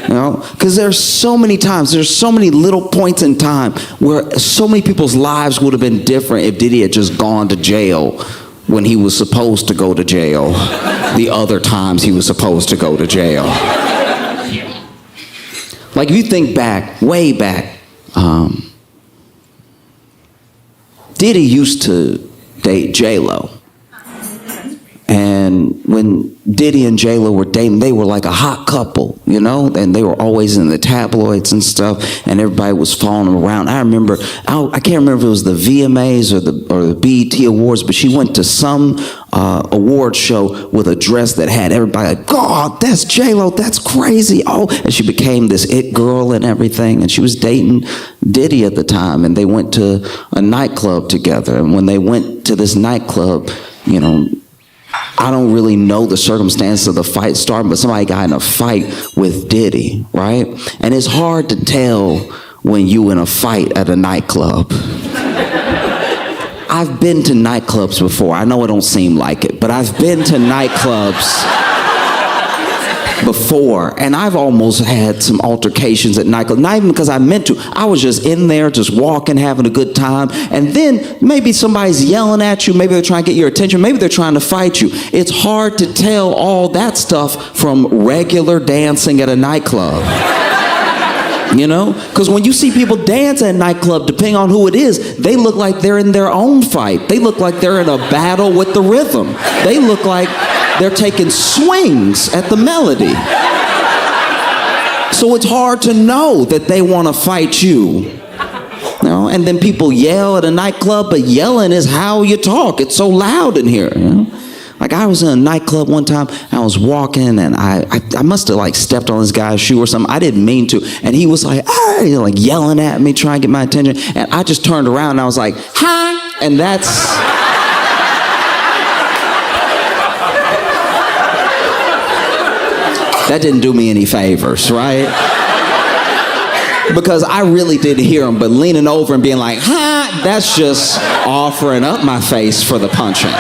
You know, because there's so many times, there's so many little points in time where so many people's lives would have been different if Diddy had just gone to jail when he was supposed to go to jail, the other times he was supposed to go to jail. Like, if you think back, way back, Diddy used to date J-Lo. And when Diddy and J-Lo were dating, they were like a hot couple, you know, and they were always in the tabloids and stuff, and everybody was following them around. I remember, I can't remember if it was the VMAs or the BET Awards, but she went to some award show with a dress that had everybody like, God, that's J-Lo, that's crazy. Oh, and she became this it girl and everything, and she was dating Diddy at the time, and they went to a nightclub together. And when they went to this nightclub, you know, I don't really know the circumstance of the fight starting, but somebody got in a fight with Diddy, right? And it's hard to tell when you in a fight at a nightclub. I've been to nightclubs before. I know it don't seem like it, but I've been to nightclubs before, and I've almost had some altercations at nightclubs. Not even because I meant to. I was just in there, just walking, having a good time, and then maybe somebody's yelling at you. Maybe they're trying to get your attention. Maybe they're trying to fight you. It's hard to tell all that stuff from regular dancing at a nightclub. You know? Because when you see people dance at a nightclub, depending on who it is, they look like they're in their own fight. They look like they're in a battle with the rhythm. They look like they're taking swings at the melody. So it's hard to know that they want to fight you. You know? And then people yell at a nightclub, but yelling is how you talk. It's so loud in here. You know? Like, I was in a nightclub one time, I was walking, and I must have like stepped on this guy's shoe or something. I didn't mean to. And he was like, ah, like yelling at me, trying to get my attention. And I just turned around and I was like, hi. And that didn't do me any favors, right? Because I really did hear him, but leaning over and being like, ha, that's just offering up my face for the punching.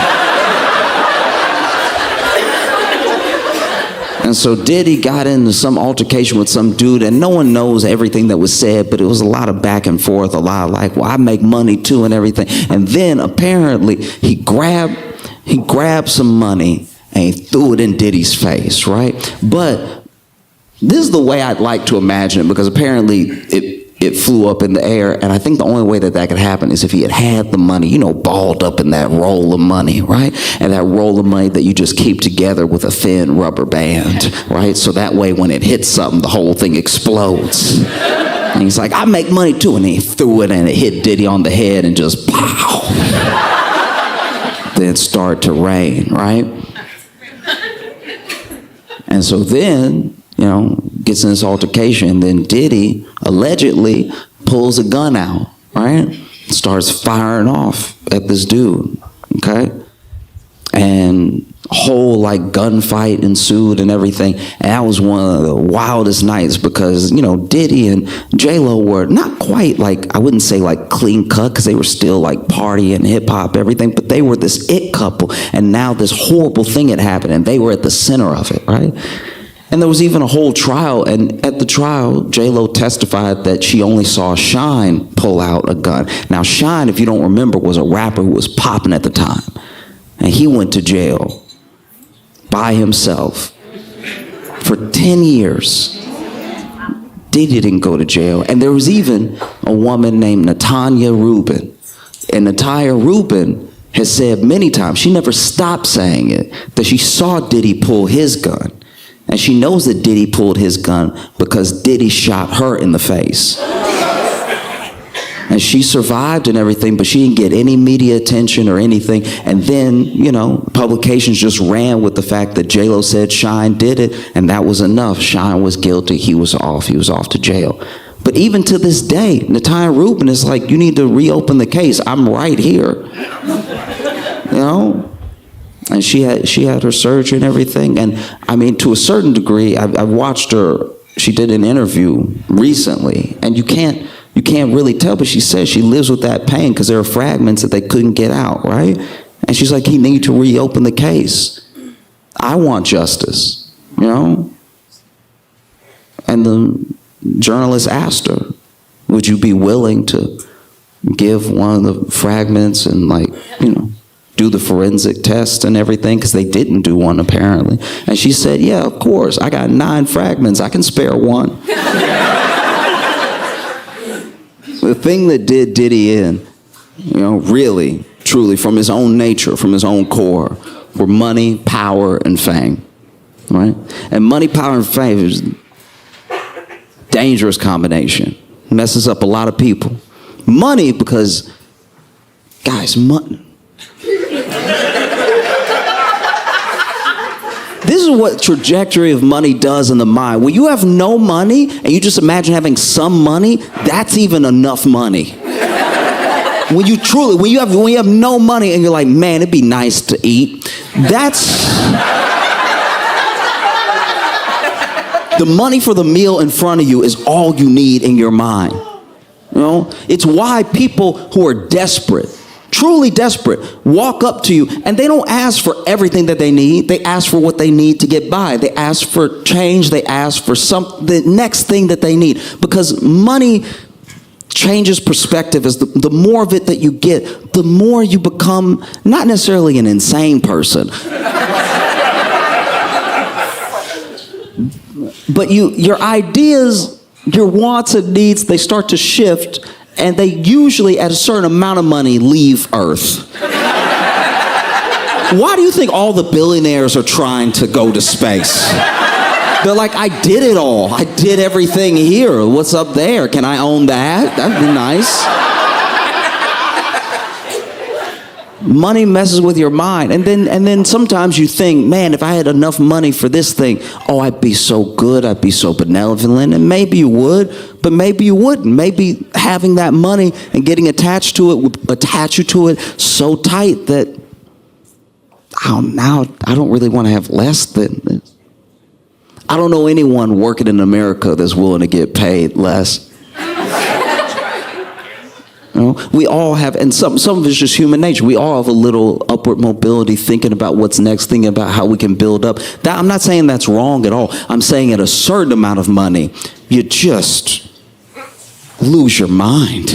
And so Diddy got into some altercation with some dude, and no one knows everything that was said, but it was a lot of back and forth, a lot of like, well, I make money too and everything. And then apparently he grabbed some money and he threw it in Diddy's face, right? But This is the way I'd like to imagine it, because apparently it flew up in the air, and I think the only way that could happen is if he had the money, balled up in that roll of money, right? And that roll of money that you just keep together with a thin rubber band, right? So that way when it hits something, the whole thing explodes. And he's like, I make money too, and he threw it and it hit Diddy on the head and just pow. Then it started to rain, right? And so then, gets in this altercation, and then Diddy allegedly pulls a gun out, right? Starts firing off at this dude, okay? And a whole gunfight ensued and everything. And that was one of the wildest nights because, Diddy and J-Lo were not quite I wouldn't say clean cut, because they were still party and hip hop, everything, but they were this it couple. And now this horrible thing had happened and they were at the center of it, right? And there was even a whole trial, and at the trial, J-Lo testified that she only saw Shine pull out a gun. Now, Shine, if you don't remember, was a rapper who was popping at the time. And he went to jail by himself for 10 years. Diddy didn't go to jail. And there was even a woman named Natanya Rubin. And Natanya Rubin has said many times, she never stopped saying it, that she saw Diddy pull his gun. And she knows that Diddy pulled his gun because Diddy shot her in the face. And she survived and everything, but she didn't get any media attention or anything. And then, publications just ran with the fact that J-Lo said Shine did it, and that was enough. Shine was guilty. He was off to jail. But even to this day, Natanya Rubin is like, you need to reopen the case. I'm right here. And she had her surgery and everything. And I mean, to a certain degree, I watched her. She did an interview recently, and you can't really tell, but she says she lives with that pain because there are fragments that they couldn't get out, right? And she's like, he needs to reopen the case. I want justice, And the journalist asked her, would you be willing to give one of the fragments and do the forensic test and everything, because they didn't do one apparently. And she said, yeah, of course, I got 9 fragments, I can spare one. The thing that did Diddy in, really, truly, from his own nature, from his own core, were money, power, and fame, right? And money, power, and fame is a dangerous combination. Messes up a lot of people. Money, because, guys, money. This is what trajectory of money does in the mind. When you have no money and you just imagine having some money, that's even enough money. When you have no money and you're like, man, it'd be nice to eat. That's the money for the meal in front of you is all you need in your mind. It's why people who are desperate, truly desperate, walk up to you and they don't ask for everything that they need. They ask for what they need to get by. They ask for change. They ask for the next thing that they need, because money changes perspective. As the more of it that you get, the more you become not necessarily an insane person, but your ideas, your wants and needs, they start to shift. And they usually, at a certain amount of money, leave Earth. Why do you think all the billionaires are trying to go to space? They're like, I did it all. I did everything here. What's up there? Can I own that? That'd be nice. Money messes with your mind. And then sometimes you think, man, if I had enough money for this thing, I'd be so good, I'd be so benevolent. And maybe you would, but maybe you wouldn't. Maybe having that money and getting attached to it would attach you to it so tight that now I don't really want to have less than this. I don't know anyone working in America that's willing to get paid less. We all have, and some of it's just human nature. We all have a little upward mobility, thinking about what's next, thinking about how we can build up. I'm not saying that's wrong at all. I'm saying at a certain amount of money, you just lose your mind.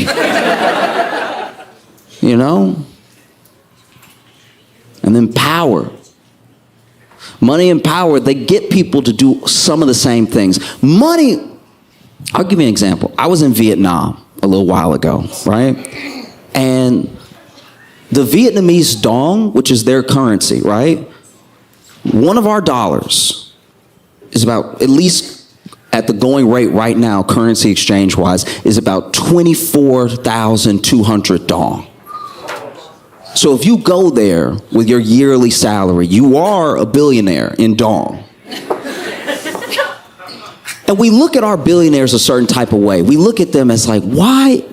And then power. Money and power, they get people to do some of the same things. Money, I'll give you an example. I was in Vietnam a little while ago, right? And the Vietnamese dong, which is their currency, right? One of our dollars is about, at least at the going rate right now, currency exchange wise, is about 24,200 dong. So if you go there with your yearly salary, you are a billionaire in dong. And we look at our billionaires a certain type of way. We look at them as like, why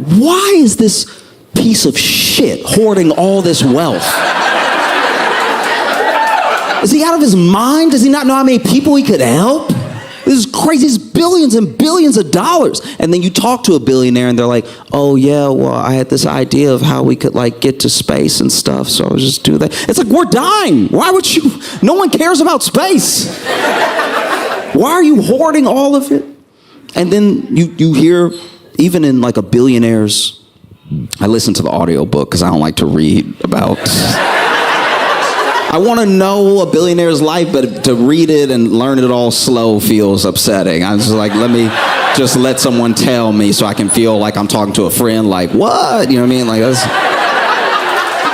is this piece of shit hoarding all this wealth? Is he out of his mind? Does he not know how many people he could help? This is crazy. It's billions and billions of dollars. And then you talk to a billionaire and they're like, oh yeah, well, I had this idea of how we could like get to space and stuff, so I'll just do that. It's like, we're dying. Why would you? No one cares about space. Why are you hoarding all of it? And then you hear, even in like a billionaire's, I listen to the audiobook because I don't like to read about... I want to know a billionaire's life, but to read it and learn it all slow feels upsetting. I was just like, let me just let someone tell me so I can feel like I'm talking to a friend, like, what? You know what I mean? Like, that's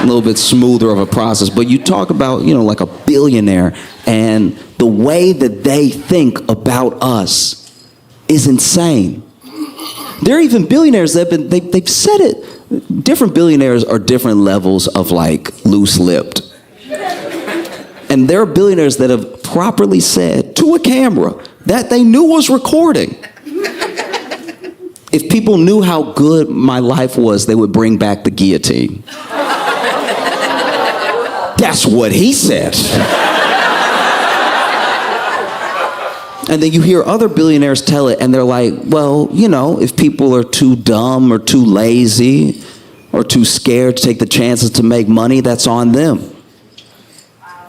a little bit smoother of a process. But you talk about, like a billionaire, and the way that they think about us is insane. There are even billionaires that they've said it. Different billionaires are different levels of like loose-lipped. And there are billionaires that have properly said to a camera that they knew was recording. If people knew how good my life was, they would bring back the guillotine. That's what he said. And then you hear other billionaires tell it, and they're like, well, if people are too dumb or too lazy or too scared to take the chances to make money, that's on them.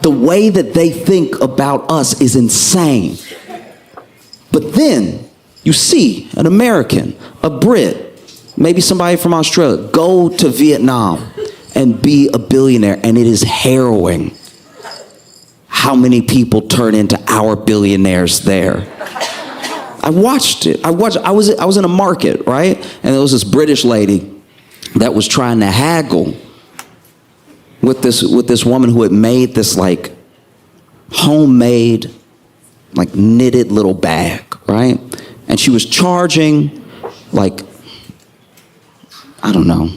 The way that they think about us is insane. But then you see an American, a Brit, maybe somebody from Australia, go to Vietnam and be a billionaire, and it is harrowing how many people turn into our billionaires there. I watched it. I was in a market, right? And there was this British lady that was trying to haggle with this woman who had made this like homemade, like knitted little bag, right? And she was charging like, I don't know,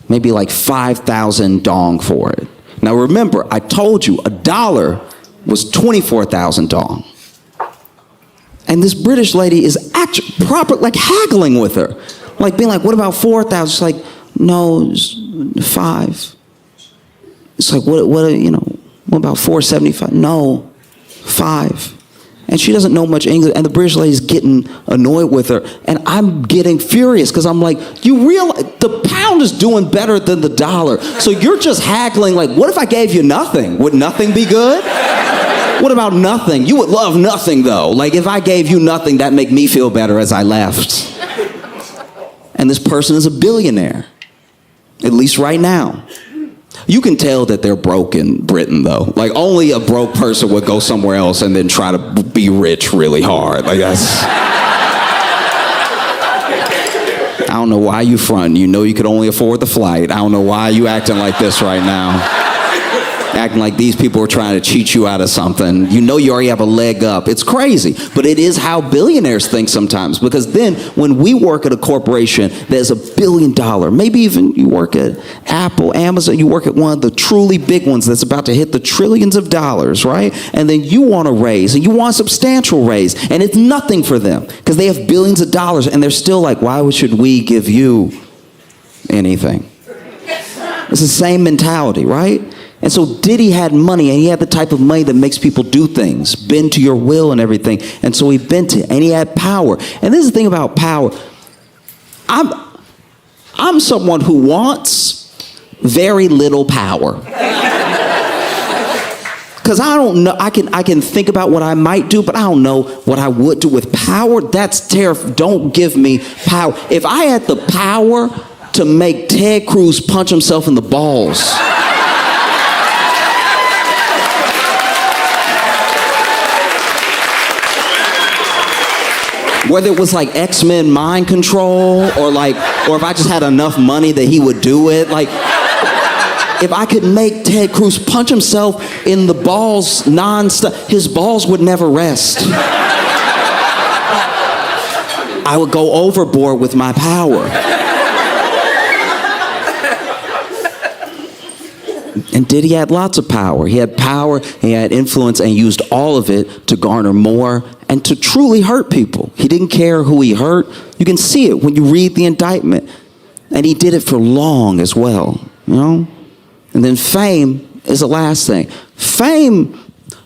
maybe like 5,000 dong for it. Now remember, I told you $1 was 24,000 dong. And this British lady is actually like haggling with her. Like being like, what about 4,000? She's like, no, it's 5. It's like, what about 475? No, 5. And she doesn't know much English, and the British lady's getting annoyed with her, and I'm getting furious because I'm like, you realize the pound is doing better than the dollar, so you're just haggling like, what if I gave you nothing? Would nothing be good? What about nothing? You would love nothing though. Like if I gave you nothing, that'd make me feel better as I left. And this person is a billionaire, at least right now. You can tell that they're broke in Britain, though. Like, only a broke person would go somewhere else and then try to be rich really hard. Like, that's... I don't know why you front. You know you could only afford the flight. I don't know why you acting like this right now. Acting like these people are trying to cheat you out of something. You know you already have a leg up. It's crazy. But it is how billionaires think sometimes. Because then when we work at a corporation that's $1 billion, maybe even you work at Apple, Amazon, you work at one of the truly big ones that's about to hit the trillions of dollars, right? And then you want a raise, and you want a substantial raise, and it's nothing for them because they have billions of dollars, and they're still like, why should we give you anything? It's the same mentality, right? And so Diddy had money, and he had the type of money that makes people do things, bend to your will and everything. And so he bent it, and he had power. And this is the thing about power. I'm someone who wants very little power. Because I don't know, I can think about what I might do, but I don't know what I would do with power. That's terrifying. Don't give me power. If I had the power to make Ted Cruz punch himself in the balls, Whether it was like X-Men mind control or if I just had enough money that he would do it. Like, if I could make Ted Cruz punch himself in the balls non-stop, his balls would never rest. I would go overboard with my power. And Diddy had lots of power. He had power, he had influence, and used all of it to garner more and to truly hurt people. He didn't care who he hurt. You can see it when you read the indictment. And he did it for long as well, you know? And then fame is the last thing. Fame,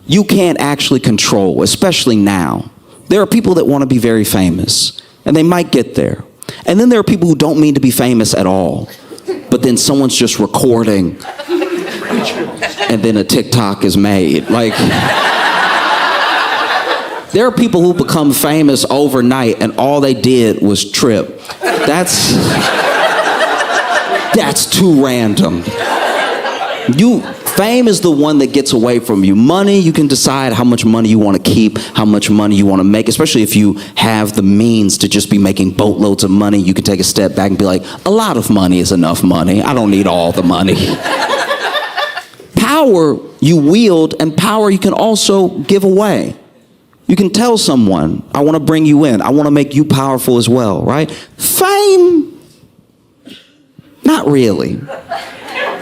you can't actually control, especially now. There are people that want to be very famous, and they might get there. And then there are people who don't mean to be famous at all. But then someone's just recording, and then a TikTok is made. Like, there are people who become famous overnight, and all they did was trip. That's too random. Fame is the one that gets away from you. Money, you can decide how much money you want to keep, how much money you want to make, especially if you have the means to just be making boatloads of money. You can take a step back and be like, a lot of money is enough money. I don't need all the money. Power you wield, and power you can also give away. You can tell someone, I want to bring you in. I want to make you powerful as well, right? Fame, not really.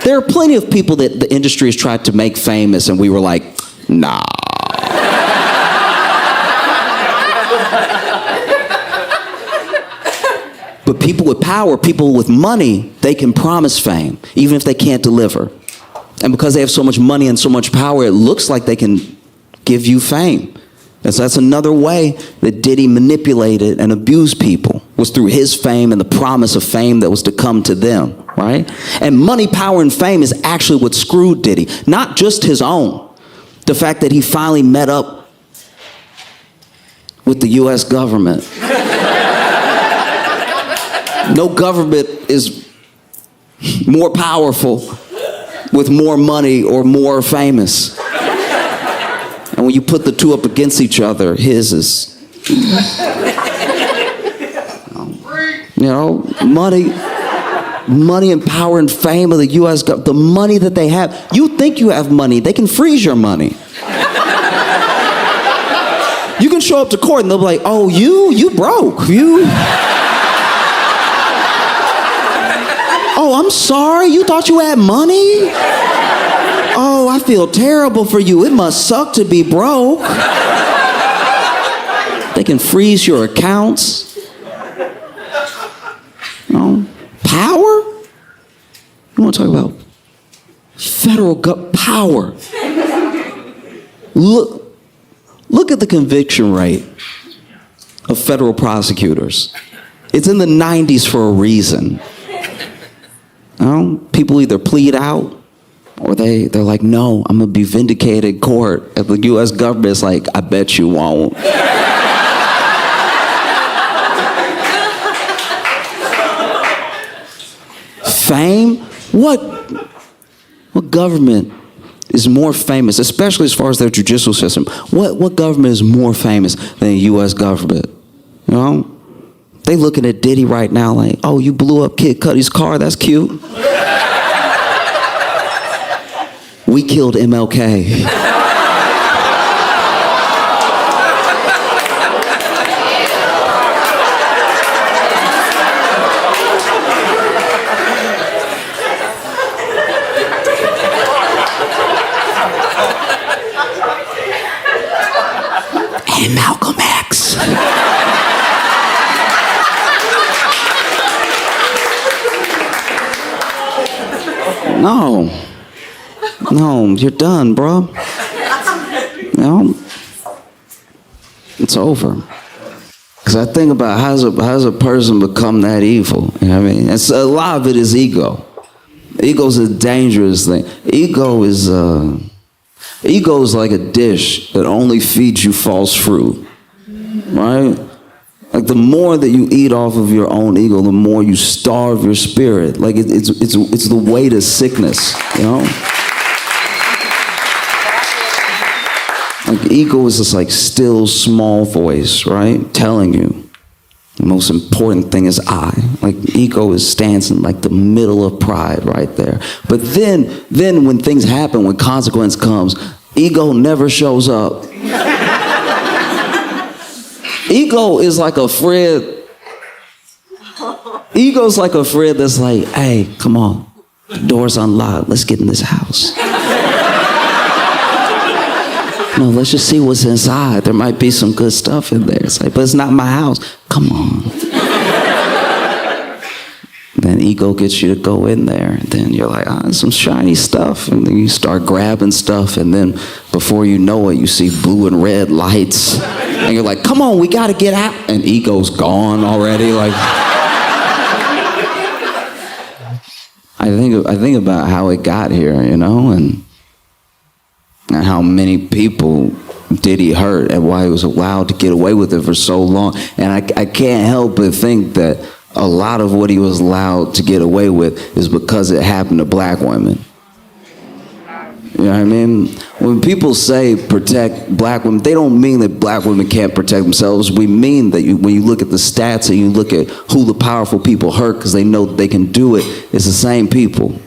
There are plenty of people that the industry has tried to make famous, and we were like, nah. But people with power, people with money, they can promise fame, even if they can't deliver. And because they have so much money and so much power, it looks like they can give you fame. And so that's another way that Diddy manipulated and abused people, was through his fame and the promise of fame that was to come to them, right? And money, power, and fame is actually what screwed Diddy, not just his own. The fact that he finally met up with the U.S. government. No government is more powerful with more money or more famous. And when you put the two up against each other, his is, you know, money and power and fame of the U.S. government, the money that they have. You think you have money, they can freeze your money. You can show up to court and they'll be like, oh, you broke, Oh, I'm sorry, you thought you had money? Oh, I feel terrible for you. It must suck to be broke. They can freeze your accounts. You know, power? You want to talk about federal power? Look at the conviction rate of federal prosecutors. It's in the 90s for a reason. You know, people either plead out, or they're like, no, I'm going to be vindicated in court. And the U.S. government is like, I bet you won't. Fame? What government is more famous, especially as far as their judicial system? What government is more famous than the U.S. government? You know? They looking at Diddy right now like, oh, you blew up Kid Cudi's car, that's cute. We killed MLK. And Malcolm X. No, you're done, bro. You know, it's over. Because I think about how does a person become that evil? You know what I mean? A lot of it is ego. Ego is a dangerous thing. Ego is like a dish that only feeds you false fruit, right? Like the more that you eat off of your own ego, the more you starve your spirit. Like it's the way to sickness, you know? Like ego is this like still small voice, right? Telling you, The most important thing is I. Like ego stands in like the middle of pride right there. But then when things happen, when consequence comes, ego never shows up. Ego is like a friend. Ego's like a friend that's like, hey, come on, the door's unlocked. Let's get in this house. No, let's just see what's inside. There might be some good stuff in there. It's like, but it's not my house. Come on. Then ego gets you to go in there. And then you're like, there's some shiny stuff. And then you start grabbing stuff. And then before you know it, you see blue and red lights. And you're like, come on, we got to get out. And ego's gone already. Like, I think about how it got here, you know, and how many people Diddy hurt and why he was allowed to get away with it for so long. And I can't help but think that a lot of what he was allowed to get away with is because it happened to black women. You know what I mean? When people say protect black women, they don't mean that black women can't protect themselves. We mean that when you look at the stats and you look at who the powerful people hurt because they know that they can do it, it's the same people.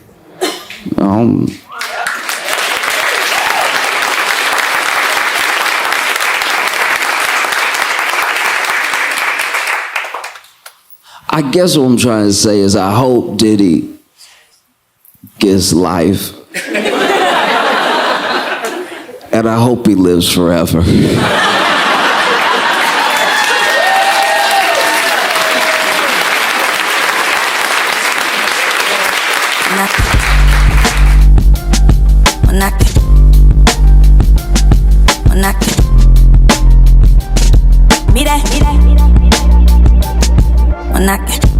I guess what I'm trying to say is I hope Diddy gets life. And I hope he lives forever. Mira.